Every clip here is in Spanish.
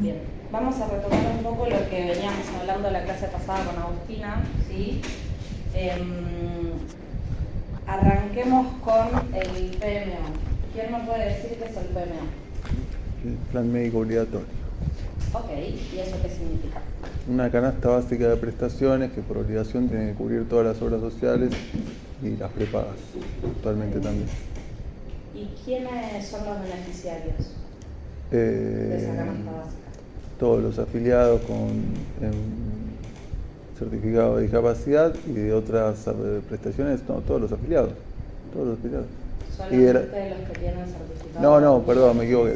Bien, vamos a retomar un poco lo que veníamos hablando la clase pasada con Agustina, ¿sí? Arranquemos con el PMO. ¿Quién me puede decir qué es el PMO? El plan médico obligatorio. Ok, ¿y eso qué significa? Una canasta básica de prestaciones que por obligación tiene que cubrir todas las obras sociales y las prepagas, actualmente también. ¿Y quiénes son los beneficiarios de esa canasta básica? Todos los afiliados con certificado de discapacidad y de otras prestaciones, no, todos los afiliados. ¿Solamente los que tienen certificado? No, perdón, me equivoqué.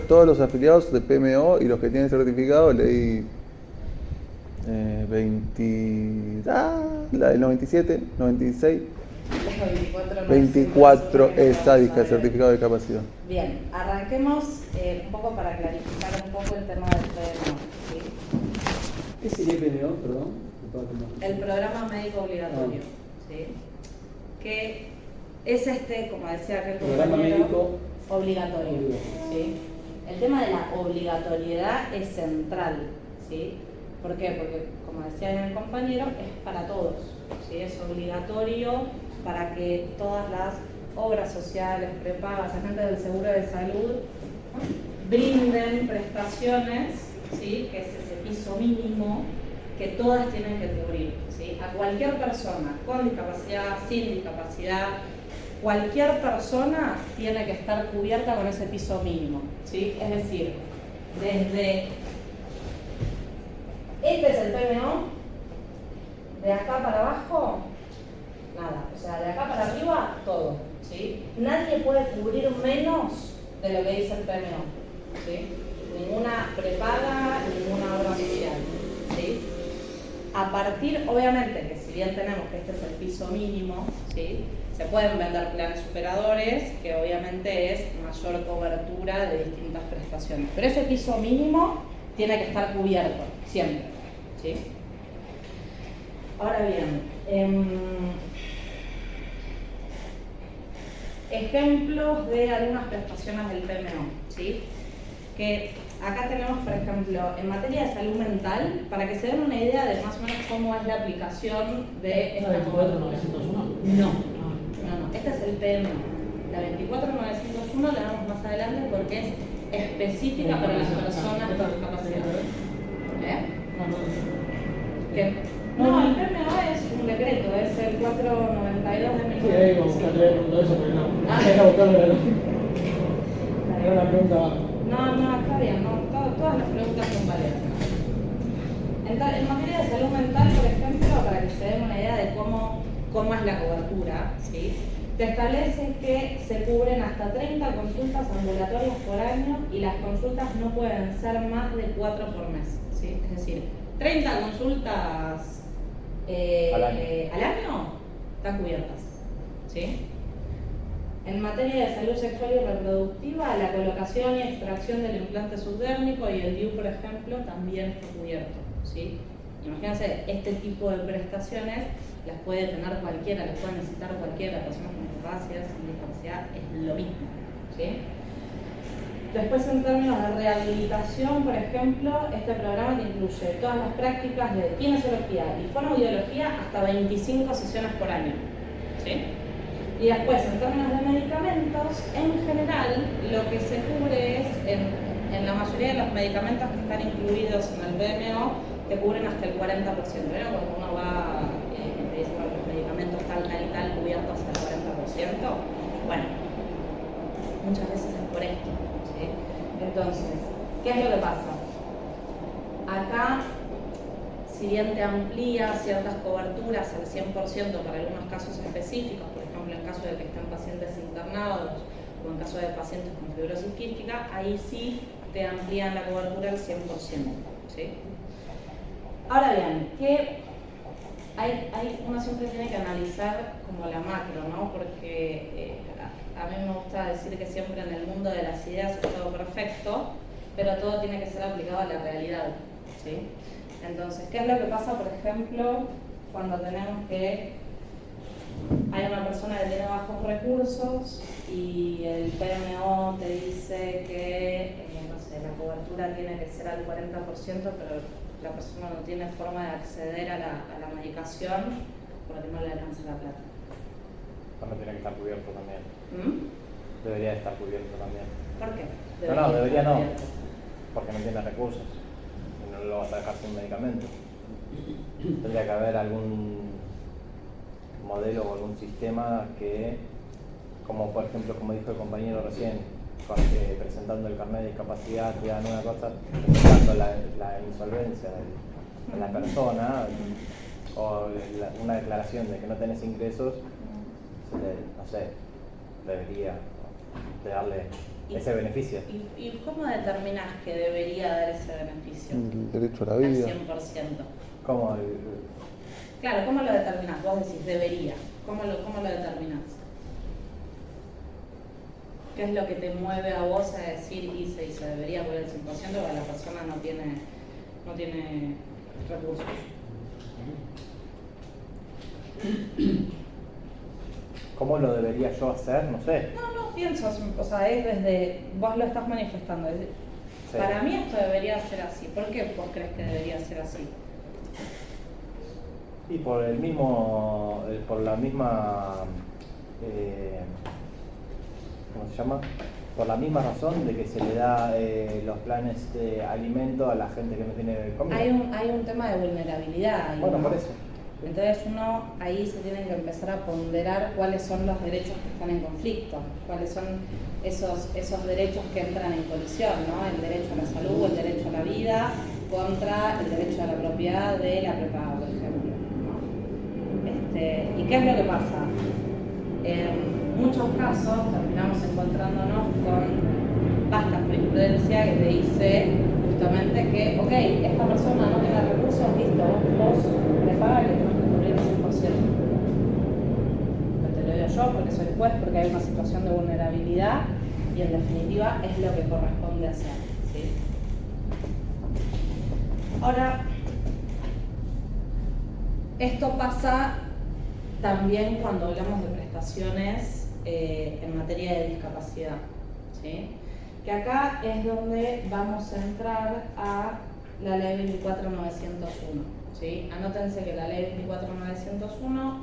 Todos los afiliados de PMO y los que tienen certificado, leí 97, 96, 24, esa certificado de discapacidad. Bien, arranquemos un poco para clarificar un poco el tema del PMO. ¿Sí? ¿Qué sería el PMO, perdón? El programa médico obligatorio, ¿sí? Que es como decía aquel programa compañero, médico obligatorio, ¿sí? El tema de la obligatoriedad es central, ¿sí? ¿Por qué? Porque, como decía el compañero, es para todos, ¿sí? Es obligatorio para que todas las obras sociales, prepagas, agentes del seguro de salud brinden prestaciones, ¿sí? Que es ese piso mínimo que todas tienen que cubrir, ¿sí? A cualquier persona con discapacidad, sin discapacidad, cualquier persona tiene que estar cubierta con ese piso mínimo, ¿sí? Es decir, desde este es el PMO, de acá para abajo, nada, o sea, de acá para arriba, todo, ¿sí? Nadie puede cubrir menos de lo que dice el PMO, ¿sí? Ninguna prepaga, ninguna obra social, ¿sí? A partir, obviamente, que si bien tenemos que este es el piso mínimo, ¿sí? Se pueden vender planes superadores, que obviamente es mayor cobertura de distintas prestaciones. Pero ese piso mínimo tiene que estar cubierto, siempre, ¿sí? Ahora bien, ejemplos de algunas prestaciones del PMO, ¿sí? Que acá tenemos, por ejemplo, en materia de salud mental, para que se den una idea de más o menos cómo es la aplicación de esta cobertura. No, este es el PMO. La 24901 la vemos más adelante porque es específica para las personas con discapacidad. No, el PMO es un decreto, es el 492 de 1995. Sí, ahí vamos a tener eso, pero no. Deja buscarlo, era una pregunta. No, está bien, no, todas las preguntas son válidas. En materia de salud mental, por ejemplo, para que se den una idea de cómo es la cobertura, ¿sí? Te establece que se cubren hasta 30 consultas ambulatorias por año y las consultas no pueden ser más de 4 por mes, ¿sí? Es decir, 30 consultas al año están cubiertas, ¿sí? En materia de salud sexual y reproductiva, la colocación y extracción del implante subdérmico y el DIU, por ejemplo, también está cubierto, ¿sí? Imagínense, este tipo de prestaciones las puede tener cualquiera, las puede necesitar cualquiera, personas con discapacidad, sin discapacidad, es lo mismo, ¿sí? Después, en términos de rehabilitación, por ejemplo, este programa te incluye todas las prácticas de kinesiología y fonoaudiología hasta 25 sesiones por año, ¿sí? Y después, en términos de medicamentos, en general, lo que se cubre es, en la mayoría de los medicamentos que están incluidos en el PMO, te cubren hasta el 40%. ¿Verdad? Cuando uno va, te dice que los medicamentos tal y tal cubiertos hasta el 40%, bueno, muchas veces es por esto, ¿sí? Entonces, ¿qué es lo que pasa? Acá, si bien te amplía ciertas coberturas al 100% para algunos casos específicos, por ejemplo, en caso de que estén pacientes internados o en caso de pacientes con fibrosis quística, ahí sí te amplían la cobertura al 100%, ¿sí? Ahora bien, uno siempre tiene que analizar como la macro, ¿no? Porque a mí me gusta decir que siempre en el mundo de las ideas es todo perfecto, pero todo tiene que ser aplicado a la realidad, ¿sí? Entonces, ¿qué es lo que pasa, por ejemplo, cuando tenemos que hay una persona que tiene bajos recursos y el PMO te dice que, no sé, la cobertura consulta tiene que ser al 40%, pero la persona no tiene forma de acceder a la medicación porque no le alcanza la plata. Bueno, tiene que estar cubierto también. ¿Mm? Debería estar cubierto también. ¿Por qué? No, debería estar no. cubierto. Porque no tiene recursos. Y no lo vas a dejar sin medicamento. Tendría que haber algún modelo o algún sistema que, como por ejemplo, como dijo el compañero recién, presentando el carnet de discapacidad, te dan una cosa, presentando la insolvencia de la persona o una declaración de que no tenés ingresos, no sé, debería de darle ese beneficio. ¿Y cómo determinás que debería dar ese beneficio? El derecho a la Al vida. 100%. ¿Cómo? Claro, ¿cómo lo determinás? Vos decís, debería. ¿Cómo lo determinás? ¿Qué es lo que te mueve a vos a decir y se debería cubrir el 100% porque la persona no tiene recursos? ¿Cómo lo debería yo hacer? No sé. No, pienso, o sea, es desde, vos lo estás manifestando. Sí. Para mí esto debería ser así. ¿Por qué vos crees que debería ser así? Y por la misma, ¿cómo se llama? Por la misma razón de que se le da los planes de alimento a la gente que no tiene comida. Hay un tema de vulnerabilidad ahí, Bueno, ¿no? por eso. Entonces uno ahí se tiene que empezar a ponderar cuáles son los derechos que están en conflicto, cuáles son esos derechos que entran en colisión, ¿no? El derecho a la salud, el derecho a la vida, contra el derecho a la propiedad de la prepaga, por ejemplo, ¿no? ¿Y qué es lo que pasa? En muchos casos terminamos encontrándonos con vasta jurisprudencia que te dice justamente que, ok, esta persona no tiene recursos, listo, vos prepaga que tenés que cubrir el 100%. Pero te lo digo yo porque soy juez, porque hay una situación de vulnerabilidad y en definitiva es lo que corresponde hacer, ¿sí? Ahora, esto pasa también cuando hablamos de prestaciones en materia de discapacidad, ¿sí? Que acá es donde vamos a entrar a la ley 24901, ¿sí? Anótense que la ley 24901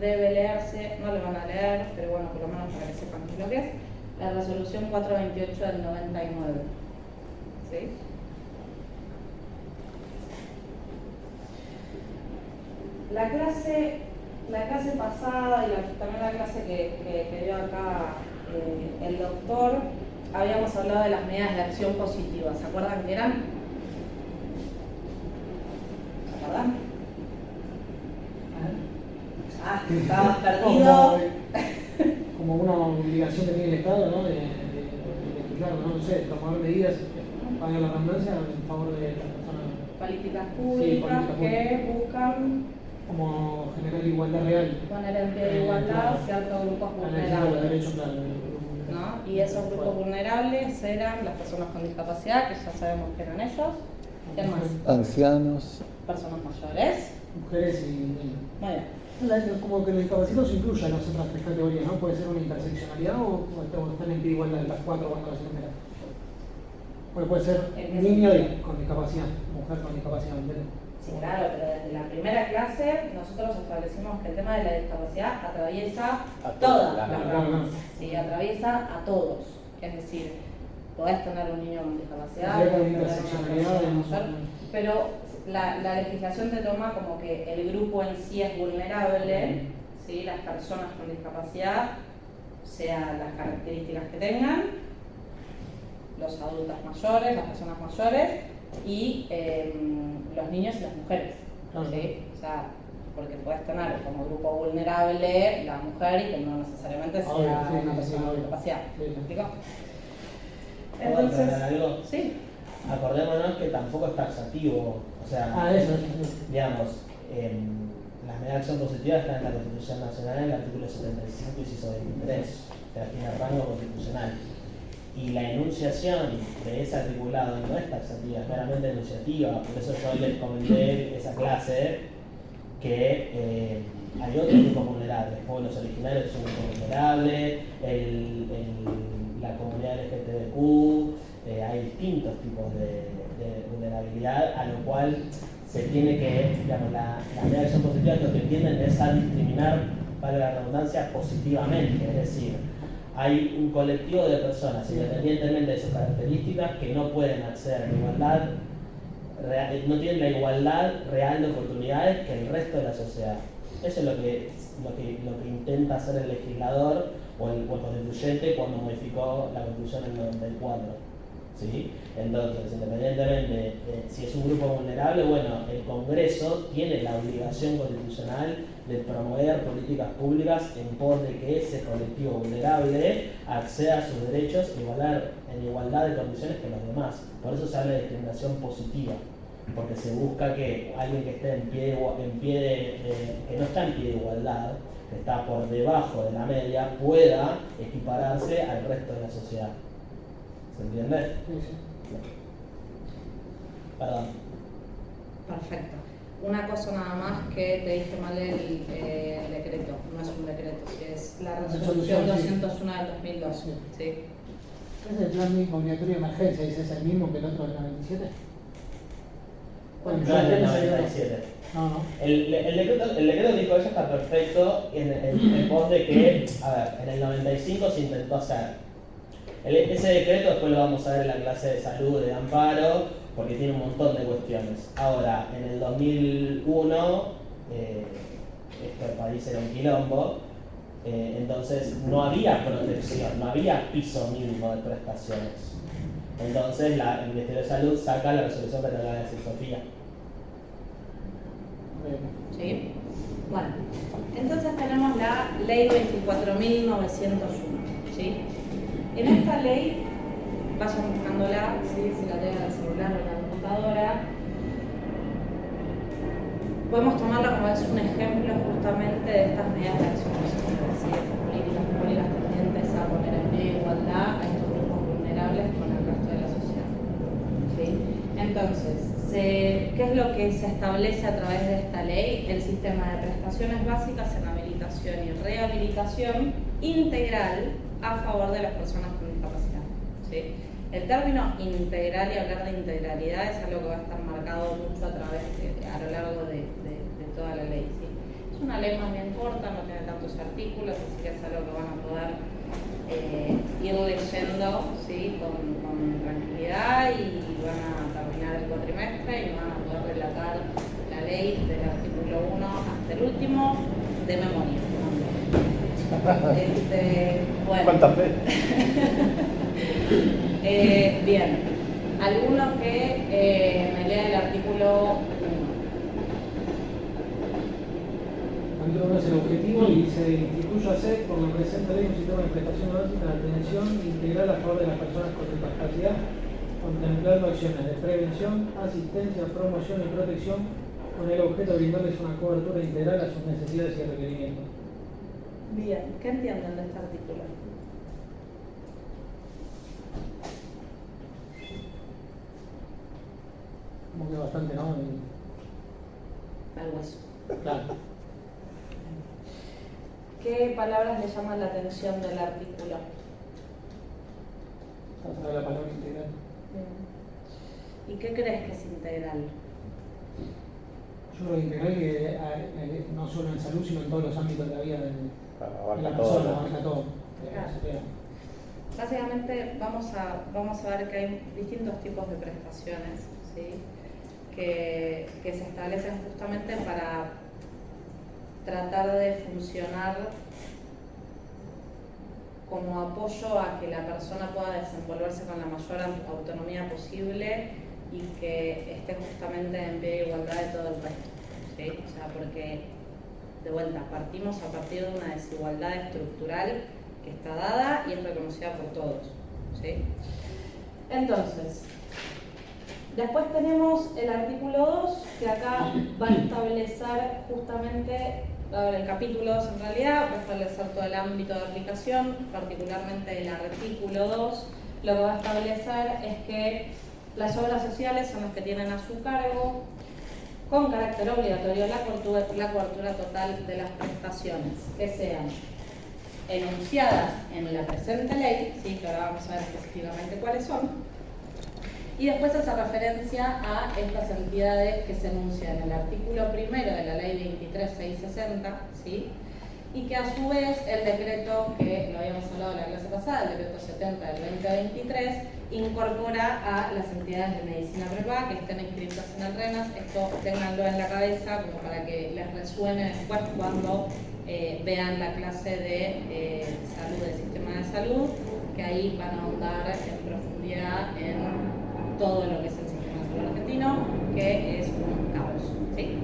debe leerse, no lo van a leer, pero bueno, por lo menos para que sepan qué es lo que es, la resolución 428 del 99, ¿sí? La clase pasada y también la clase que dio acá el doctor, habíamos hablado de las medidas de acción positiva. ¿Se acuerdan qué eran? ¿Se acuerdan? Estabas perdido. Como una obligación que tiene el Estado, ¿no? De estudiar, no sé, tomar medidas, pagar la redundancia en favor de las personas. Políticas públicas que buscan como generar igualdad real. poner en pie de igualdad ciertos grupos vulnerables, ¿no? Y esos grupos vulnerables eran las personas con discapacidad, que ya sabemos que eran ellos. ¿Quién más? Ancianos. Personas mayores. Mujeres y niños. Muy bien. Como que los discapacitados se incluyan en las otras tres categorías, ¿no? Puede ser una interseccionalidad o están en pie de igualdad las cuatro cuando las enumeran. Bueno, puede ser niño con discapacidad, mujer con discapacidad, ¿entiendes? Sí, claro, pero desde la primera clase nosotros establecimos que el tema de la discapacidad atraviesa A toda todas, la claro. rama. Sí, atraviesa a todos. Es decir, podés tener un niño con discapacidad, Sería como podés tener una interseccionalidad persona en- mayor, pero la legislación te toma como que el grupo en sí es vulnerable, ¿sí? Las personas con discapacidad, sean las características que tengan, los adultos mayores, las personas mayores y los niños y las mujeres, ¿sí? O sea, porque puedes tener como grupo vulnerable la mujer y que no necesariamente sea Obvio, sí, una sí, persona sí, con obvio. discapacidad. Sí. ¿Me explico? ¿Puedo Entonces, aclarar algo? sí, Acordémonos que tampoco es taxativo, o sea, Eso. digamos, las medidas de acción positiva están en la Constitución Nacional en el artículo 75 y inciso 23, o sea, tiene rango constitucional. Y la enunciación de ese articulado no es taxativa, es meramente enunciativa, por eso yo les comenté esa clase que hay otros grupos vulnerables, pueblos originarios es un grupo vulnerable, la comunidad LGTBQ, hay distintos distintos tipos de vulnerabilidad, a lo cual se tiene que, digamos, la medida de acción positiva lo que tienden es a discriminar, para la redundancia, positivamente, es decir, hay un colectivo de personas, independientemente de sus características, que no pueden acceder a la igualdad, no tienen la igualdad real de oportunidades que el resto de la sociedad. Eso es lo que intenta hacer el legislador o el constituyente cuando modificó la Constitución en el 94. ¿Sí? Entonces, independientemente de si es un grupo vulnerable, bueno, el Congreso tiene la obligación constitucional de promover políticas públicas en pos de que ese colectivo vulnerable acceda a sus derechos en igualdad de condiciones que los demás. Por eso se habla de discriminación positiva, porque se busca que alguien que esté que no está en pie de igualdad, que está por debajo de la media, pueda equipararse al resto de la sociedad. ¿Se entiende? Sí, sí. Perdón. Perfecto. Una cosa nada más, que te dije mal el decreto, no es un decreto, es la resolución 201 del 2002. ¿Sí? ¿Es el plan obligatorio de emergencia? ¿Es el mismo que el otro del 97? No es del 97. No. El decreto que dijo ella está perfecto en pos de que, a ver, en el 95 se intentó hacer. Ese decreto después lo vamos a ver en la clase de salud de amparo, porque tiene un montón de cuestiones. Ahora, en el 2001, el país era un quilombo, entonces no había protección, no había piso mínimo de prestaciones. Entonces el Ministerio de Salud saca la resolución que te acaba de decir Sofía. ¿Sí? Bueno, entonces tenemos la ley 24.901, ¿sí? En esta ley, vayan buscándola, ¿sí? Si la tienen en el celular o en la computadora, podemos tomarla como es un ejemplo justamente de estas medidas de acción positiva, ¿sí? Estas políticas públicas tendientes a poner en pie de igualdad a estos grupos vulnerables con el resto de la sociedad, ¿sí? Entonces, ¿qué es lo que se establece a través de esta ley? El sistema de prestaciones básicas en habilitación y rehabilitación integral a favor de las personas con discapacidad, ¿sí? El término integral y hablar de integralidad es algo que va a estar marcado mucho a lo largo de toda la ley, ¿sí? Es una ley más bien corta, no tiene tantos artículos, así que es algo que van a poder ir leyendo, ¿sí? con tranquilidad, y van a terminar el cuatrimestre y van a poder relatar la ley del artículo 1 hasta el último de memoria. Bueno. ¿Cuánta fe? Bien, alguno que me lea el artículo 1. Capítulo 1 es el objetivo y dice: instituyase por la presente ley un sistema de prestación básica de atención integral a favor de las personas con discapacidad, contemplando acciones de prevención, asistencia, promoción y protección con el objeto de brindarles una cobertura integral a sus necesidades y requerimientos. Bien, ¿qué entienden de este artículo? Como que bastante, ¿no? Al hueso. Claro. ¿Qué palabras le llaman la atención del artículo? Vamos a ver la palabra integral. ¿Y qué crees que es integral? Yo creo que integral que no solo en salud, sino en todos los ámbitos de la vida de la Abarca persona, todo. abarca todo. Claro. Básicamente vamos a ver que hay distintos tipos de prestaciones, ¿sí? que se establecen justamente para tratar de funcionar como apoyo a que la persona pueda desenvolverse con la mayor autonomía posible y que esté justamente en pie de igualdad de todo el resto, ¿sí? O sea, porque, de vuelta, partimos a partir de una desigualdad estructural que está dada y es reconocida por todos, ¿sí? Entonces, después tenemos el artículo 2, que acá va a establecer justamente, el capítulo 2 en realidad, va a establecer todo el ámbito de aplicación, particularmente el artículo 2, lo que va a establecer es que las obras sociales son las que tienen a su cargo, con carácter obligatorio, la cobertura total de las prestaciones, que sean enunciadas en la presente ley, ¿sí? Que ahora vamos a ver específicamente cuáles son, Y después hace referencia a estas entidades que se enuncian en el artículo primero de la ley 23660, ¿sí? Y que a su vez el decreto, que lo habíamos hablado en la clase pasada, el decreto 70 del 2023, incorpora a las entidades de medicina prepaga que estén inscritas en el RENAS. Esto ténganlo en la cabeza como para que les resuene después cuando vean la clase de salud del sistema de salud, que ahí van a ahondar en profundidad en todo lo que es el sistema de salud argentino, que es un caos, ¿sí?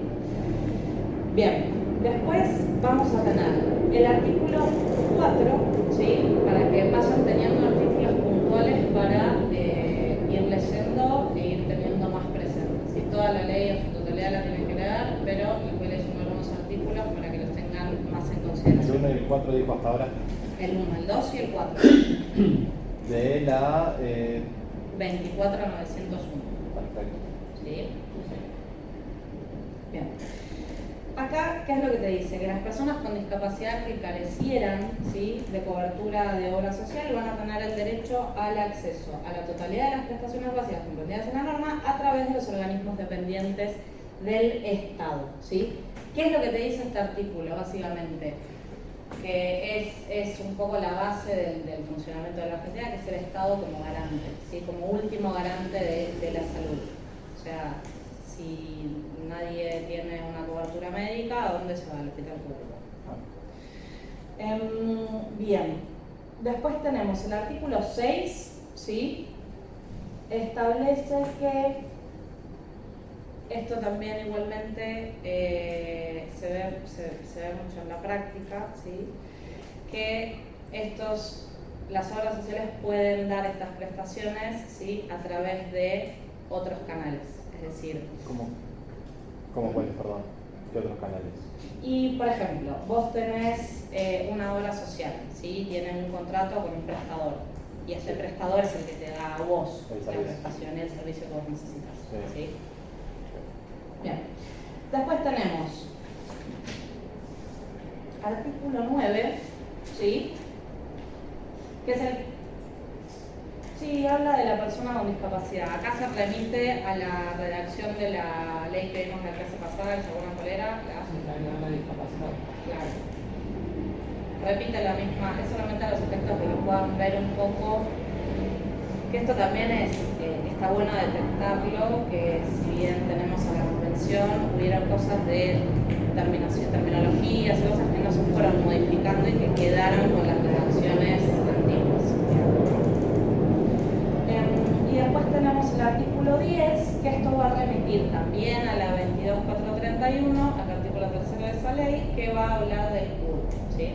Bien. Después vamos a tener el artículo 4, ¿sí? Para que vayan teniendo artículos puntuales para ir leyendo e ir teniendo más presentes. ¿Sí? Toda la ley en su totalidad la tienen que leer, pero les voy leyendo algunos artículos para que los tengan más en consideración. El 1 y el 4 dijo hasta ahora. El 1, el 2 y el 4. De la... 24901. Perfecto. ¿Sí? Bien. Acá, ¿qué es lo que te dice? Que las personas con discapacidad que carecieran, ¿sí?, de cobertura de obra social van a tener el derecho al acceso a la totalidad de las prestaciones básicas comprendidas en la norma a través de los organismos dependientes del Estado, ¿sí? ¿Qué es lo que te dice este artículo, básicamente? Que es un poco la base del funcionamiento de la Argentina, que es el Estado como garante, ¿sí?, como último garante de la salud. O sea, si nadie tiene una cobertura médica, ¿a dónde se va? Al hospital público. Bien, después tenemos el artículo 6, ¿sí? Establece que esto también igualmente se ve mucho en la práctica, ¿sí? Que las obras sociales pueden dar estas prestaciones, ¿sí?, a través de otros canales. Es decir, ¿Cómo cuáles, perdón? ¿Qué otros canales? Y, por ejemplo, vos tenés una obra social, ¿sí? Tienen un contrato con un prestador, y ese prestador es el que te da a vos la prestación y el servicio que vos necesitas, ¿sí? Bien. Después tenemos artículo 9, ¿sí? Que es Sí, habla de la persona con discapacidad. Acá se remite a la redacción de la ley que vimos en la clase pasada, que según cuál era, La discapacidad. Claro. Repite la misma, es solamente a los efectos que lo puedan ver un poco, que esto también está bueno detectarlo, que si bien tenemos a la convención, hubieron cosas de terminologías y cosas que no se fueron modificando y que quedaron con las redacciones antiguas. Y después tenemos el artículo 10, que esto va a remitir también a la 22431, al artículo 3 de esa ley, que va a hablar del PUD, ¿sí?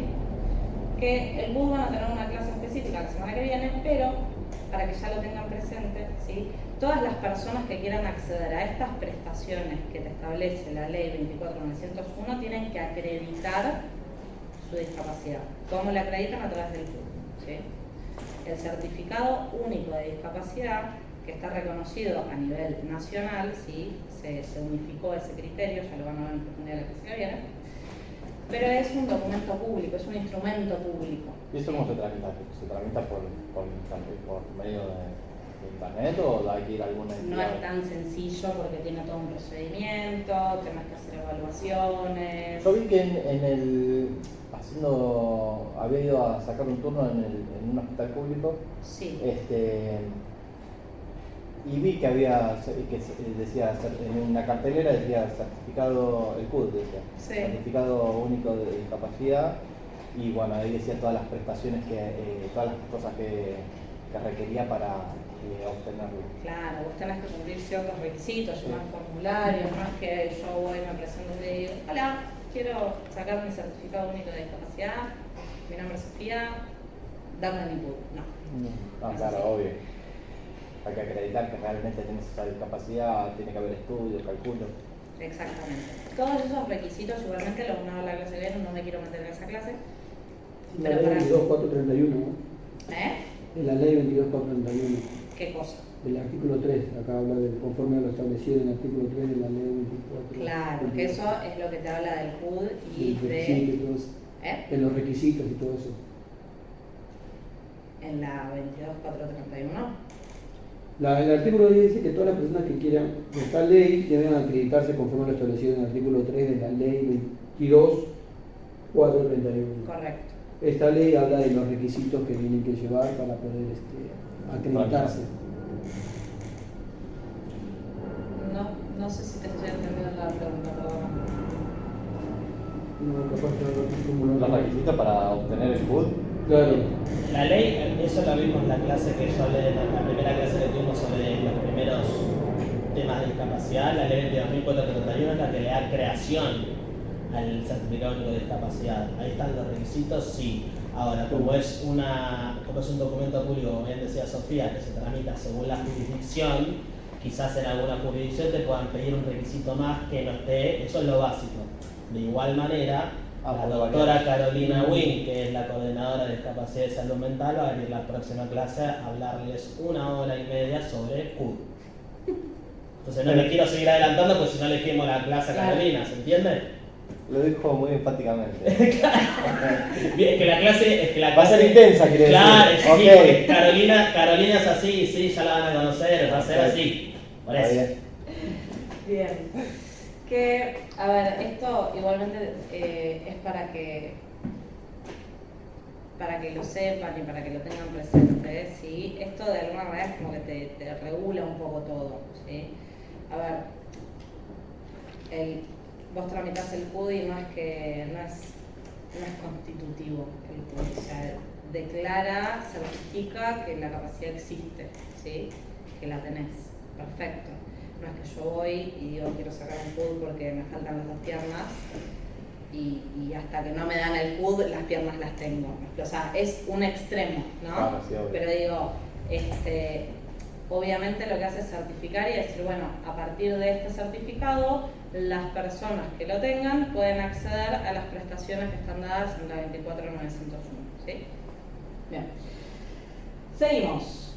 Que el PUD van a tener una clase específica la semana que viene, pero para que ya lo tengan presente, ¿sí? Todas las personas que quieran acceder a estas prestaciones que te establece la ley 24901 tienen que acreditar su discapacidad. ¿Cómo la acreditan? A través del PUD, ¿sí? El certificado único de discapacidad, que está reconocido a nivel nacional, ¿sí? Se unificó ese criterio, ya lo van a ver en profundidad la clase que viene, pero es un documento público, es un instrumento público. ¿Y eso cómo se tramita? ¿Se tramita por medio de internet o hay que ir a alguna entidad? No es tan sencillo porque tiene todo un procedimiento, tenés que hacer evaluaciones. Yo vi que había ido a sacar un turno en un hospital público. Sí. Y vi que decía, en una cartelera decía certificado, el CUD decía, Sí. certificado único de discapacidad, y bueno, ahí decía todas las prestaciones, todas las cosas que requería para obtenerlo. Claro, vos tenés que cumplir ciertos requisitos, llenar formularios, no es que yo voy, me presento y le digo, hola, quiero sacar mi certificado único de discapacidad, mi nombre es Sofía, dame mi CUD. No. Ah, claro, obvio. Hay que acreditar que realmente tienes esa discapacidad, tiene que haber estudios, cálculos. Exactamente. Todos esos requisitos igualmente los van a ver la clase de no me quiero meter en esa clase. La ley 22431, ¿no? ¿Eh? La ley 22431, ¿Qué cosa? el artículo 3, acá habla de conforme a lo establecido en el artículo 3 de la ley 24. Claro, que eso es lo que te habla del CUD y de los requisitos y todo eso. En la 22431. El artículo 10 dice que todas las personas que quieran esta ley deben acreditarse conforme a lo establecido en el artículo 3 de la ley 22.431. Correcto. Esta ley habla de los requisitos que tienen que llevar para poder acreditarse. No sé si te estoy entendiendo la pregunta, perdón. No, capaz que no lo Los requisitos para obtener el CUD. Claro. La ley, eso lo vimos en la clase que yo leí, la primera clase que tuvimos sobre los primeros temas de discapacidad. La ley 22.431 es la que le da creación al certificado único de discapacidad. Ahí están los requisitos, sí. Ahora, como es un documento público, como bien decía Sofía, que se tramita según la jurisdicción, quizás en alguna jurisdicción te puedan pedir un requisito más que no esté, eso es lo básico. De igual manera, la doctora Carolina Wynn, que es la coordinadora de discapacidad y salud mental, va a venir la próxima clase a hablarles 1 hora y media sobre CUD. Entonces no les quiero seguir adelantando, porque si no le quemo la clase a Carolina, ¿se entiende? Lo dijo muy enfáticamente. Bien, que la clase Va a ser intensa, quiere decir. Claro, sí, Ok. porque Carolina es así, sí, ya la van a conocer, va a ser así. Por Está eso. bien. Bien. Que, a ver, esto igualmente es para que lo sepan y para que lo tengan presente, ¿sí? Esto de alguna manera es como que te regula un poco todo, ¿sí? A ver, vos tramitas el CUD y no es constitutivo el CUD, o sea, declara, certifica que la capacidad existe, ¿sí? Que la tenés, perfecto. No es que yo voy y digo quiero sacar un CUD porque me faltan las 2 piernas y hasta que no me dan el CUD las piernas las tengo. O sea, es un extremo, ¿no? Claro, sí, obvio. Pero digo, obviamente lo que hace es certificar y decir, bueno, a partir de este certificado, las personas que lo tengan pueden acceder a las prestaciones que están dadas en la 24.901, ¿sí? Bien. Seguimos.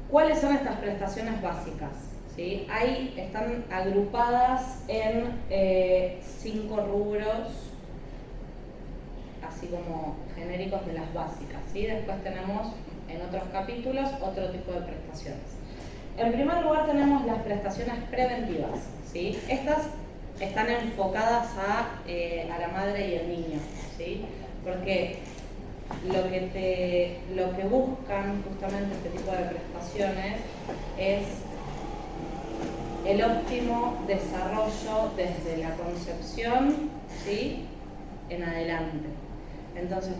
¿Cuáles son estas prestaciones básicas? ¿Sí? Ahí están agrupadas en 5 rubros, así como genéricos de las básicas, ¿sí? Después tenemos en otros capítulos otro tipo de prestaciones. En primer lugar tenemos las prestaciones preventivas, ¿sí? Estas están enfocadas a la madre y el niño, ¿sí? Porque lo que buscan justamente este tipo de prestaciones es el óptimo desarrollo desde la concepción, ¿sí? En adelante. Entonces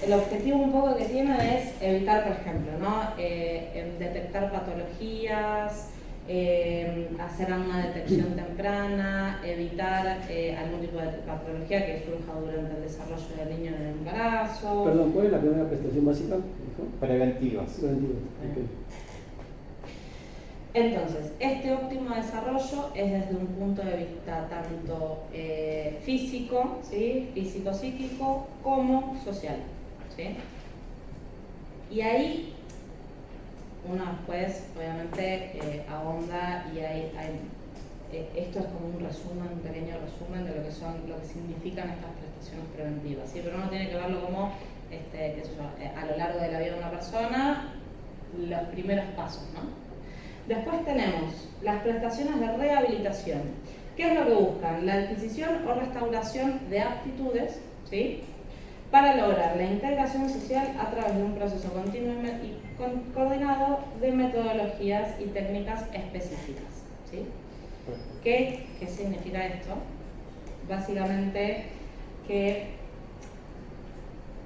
el objetivo un poco que tiene es evitar, por ejemplo, ¿no? Detectar patologías, hacer una detección temprana, evitar algún tipo de patología que surja durante el desarrollo del niño en el embarazo. Perdón, ¿cuál es la primera prestación básica? ¿Dijo? Preventivas. Preventiva. Ok. Entonces, este óptimo desarrollo es desde un punto de vista tanto físico, ¿sí? Físico-psíquico, como social, ¿sí? Y ahí uno después, obviamente, ahonda y esto es como un pequeño resumen de lo que significan estas prestaciones preventivas, ¿sí? Pero uno tiene que verlo como, qué sé yo, a lo largo de la vida de una persona, los primeros pasos, ¿no? Después tenemos las prestaciones de rehabilitación. ¿Qué es lo que buscan? La adquisición o restauración de aptitudes, ¿sí? Para lograr la integración social a través de un proceso continuo y coordinado de metodologías y técnicas específicas, ¿sí? ¿Qué significa esto? Básicamente que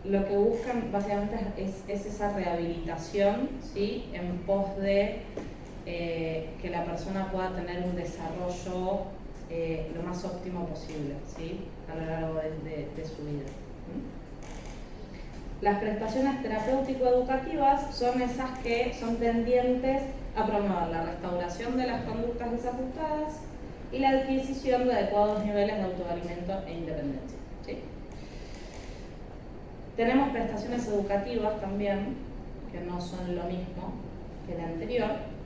lo que buscan básicamente es esa rehabilitación, ¿sí? En pos de que la persona pueda tener un desarrollo lo más óptimo posible, ¿sí? A lo largo de su vida. Las prestaciones terapéutico-educativas son esas que son tendientes a promover la restauración de las conductas desajustadas y la adquisición de adecuados niveles de autoalimento e independencia, ¿sí? Tenemos prestaciones educativas también, que no son lo mismo que la anterior,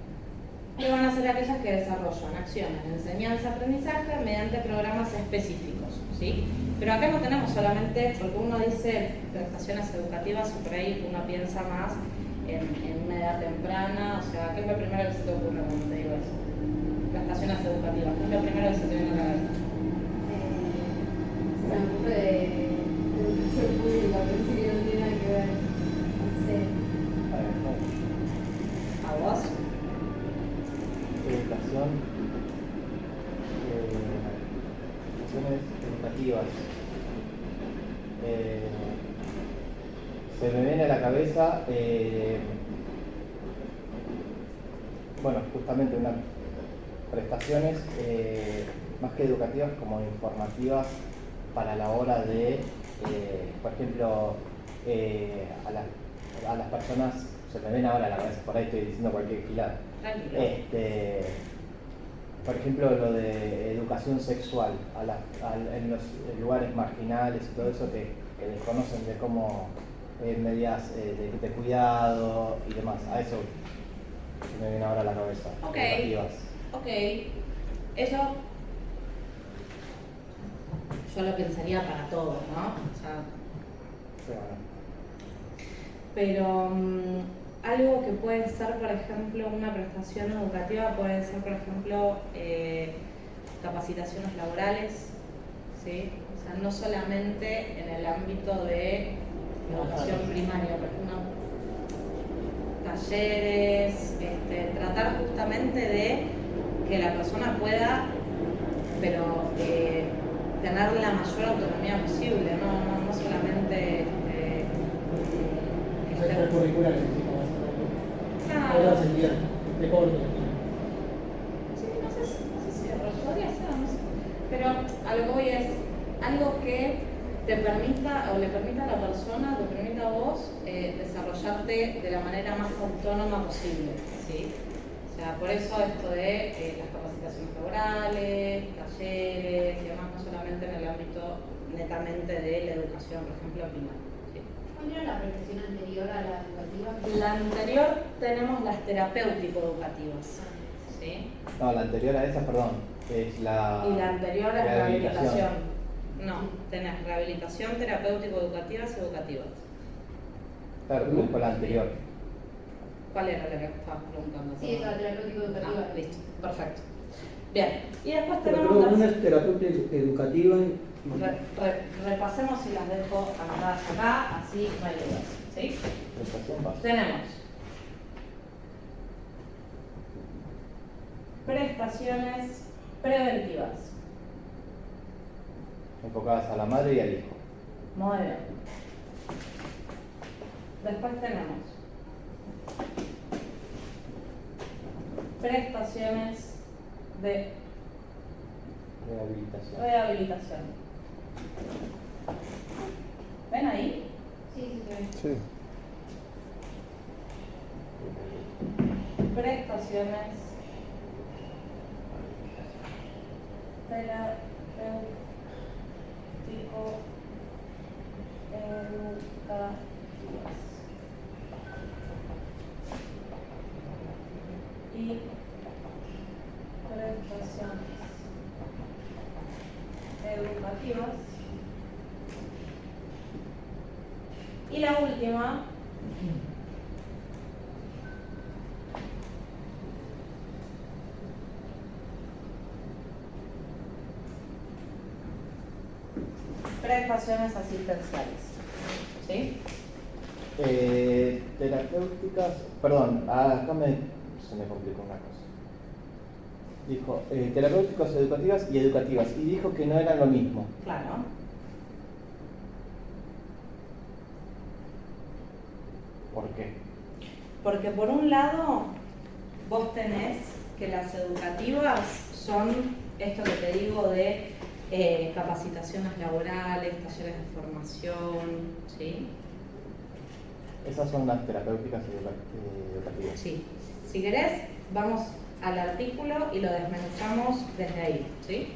que van a ser aquellas que desarrollan acciones de enseñanza-aprendizaje mediante programas específicos, ¿sí? Pero acá no tenemos solamente, porque uno dice prestaciones educativas y por ahí uno piensa más en una edad temprana? O sea, ¿qué es lo primero que se te ocurre cuando te digo eso? Prestaciones educativas, ¿qué es lo primero que se te viene a la cabeza? Se me ocurre de educación pública, pero sí que no tiene nada que ver. No sé. ¿A vos? Educación, instituciones educativas. Se me viene a la cabeza, bueno, justamente unas prestaciones más que educativas, como informativas para la hora de, por ejemplo, a las personas, se me ven ahora a la cabeza, por ahí estoy diciendo cualquier gilada. Tranquilo. Por ejemplo, lo de educación sexual en los lugares marginales y todo eso que desconocen de cómo medidas de cuidado y demás. A eso me viene ahora a la cabeza. Ok. Educativas. Ok, eso yo lo pensaría para todos, ¿no? O sea, Sí, bueno. pero algo que puede ser, por ejemplo, una prestación educativa puede ser, por ejemplo, capacitaciones laborales, ¿sí? O sea, no solamente en el ámbito de educación primaria, pero talleres, tratar justamente de que la persona pueda, pero tener la mayor autonomía posible, no solamente que esté- Extracurriculares, sí, como Claro. otras actividades, deporte. Sí, no sé si podría ser, no sé. Pero a lo que voy es algo que te permita o le permita a la persona, te permita a vos desarrollarte de la manera más autónoma posible, ¿sí? O sea, por eso esto de las capacitaciones laborales, talleres y demás, no solamente en el ámbito netamente de la educación, por ejemplo, primaria. ¿Sí? ¿Cuál era la profesión anterior a la educativa? La anterior tenemos las terapéutico-educativas, ¿sí? No, la anterior a esa, perdón, es la. Y la anterior es rehabilitación. rehabilitación. No, tenés rehabilitación, terapéutico-educativas y educativas. Claro, pero es con la anterior. ¿Cuál era la que estabas preguntando? Sí, esa terapéutico educativa. Ah, listo, perfecto. Bien, y después Pero tenemos perdón, una las... es terapeuta educativa y repasemos y las dejo anotadas acá, así no hay dudas, ¿sí? Prestación básica. Tenemos prestaciones preventivas. Enfocadas a la madre y al hijo. Muy bien. Después tenemos prestaciones de Rehabilitación. rehabilitación. ¿Ven ahí? Sí, sí, sí. Sí. Prestaciones terapéutico-educativas. Y prestaciones educativas. Y la última, prestaciones asistenciales. ¿Sí? Terapéuticas, perdón, acá se me complicó una cosa. Dijo terapéuticas educativas y educativas, y dijo que no eran lo mismo. Claro. ¿Por qué? Porque por un lado, vos tenés que las educativas son esto que te digo de capacitaciones laborales, talleres de formación, ¿sí? Esas son las terapéuticas educativas. Sí. Si querés, vamos al artículo y lo desmenuzamos desde ahí, ¿sí?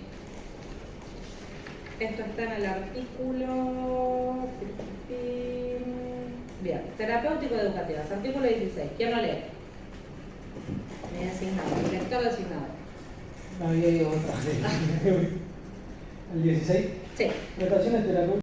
Esto está en el artículo... Bien, terapéutico-educativas, artículo 16. ¿Quién lo lee? Mi designado, el lector designado. No había ido otra. ¿El 16? Sí. Prestaciones terapéuticas.